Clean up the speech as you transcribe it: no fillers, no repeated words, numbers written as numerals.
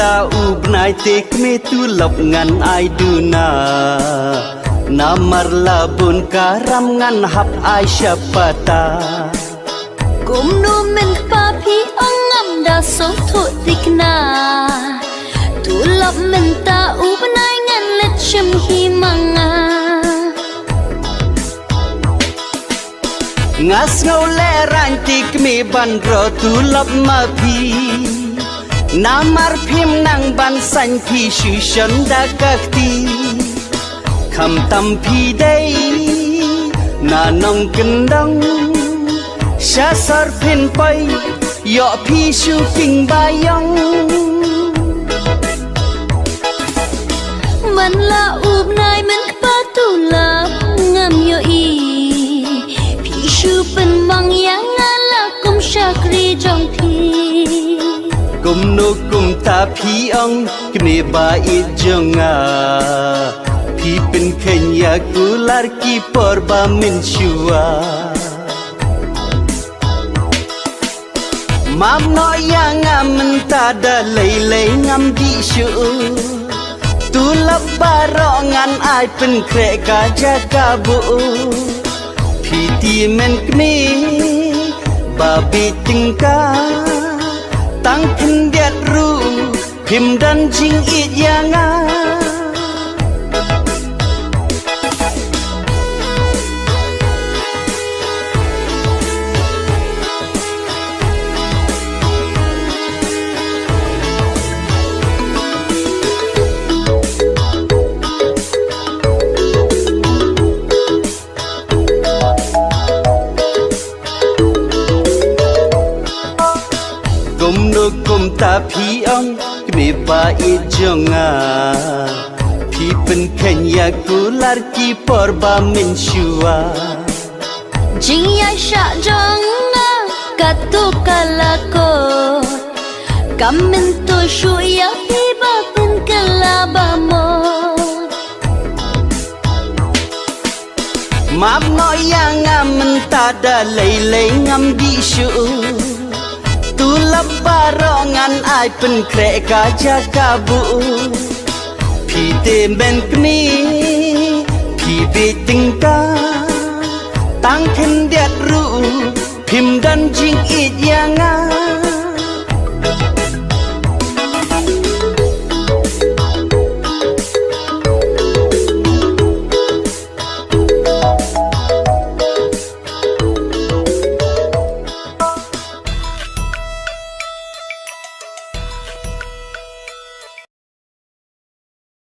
ta ub nai tek me tu lop ngan ai du na namar labun karam ngan hap ai syapata kum nu men pa phi angam da so thu tikna tu lop men ta ub nai ngan let chim hi manga ngas ngau le rantik me ban ro tu lop ma phi namar phim nang ban san phi shu shan da kakti kham tam phi dei na nong kendang sha sar phin pai yo phi shu king bayong man la ub nai men pa tu lop ngam yo i phi shu pen mang yang ala kum shakri jong phi kum no kum ta phi ong kne ba I jonga phi pen khenya kular ki por ba min shua mam no yang am ta da lei lei ngam di shu tu lap barongan ai pen kre ka jaga bu phi ti men kne ba bi tingka tăng thân đẹp ru phim đan chính ít yang a kum ta phi ong kme ba I jonga phi pen khenya kular ki por ba min shua jing ya sha jonga katu kalako kamen to shu ya hi ba pen kala ba mo map no yang am ta da lei lei ngam di shu tu lap barongan ai pen kre ka jaga bu phi te ben kni phi be tingka tang khen det ru phim dan jing it yang a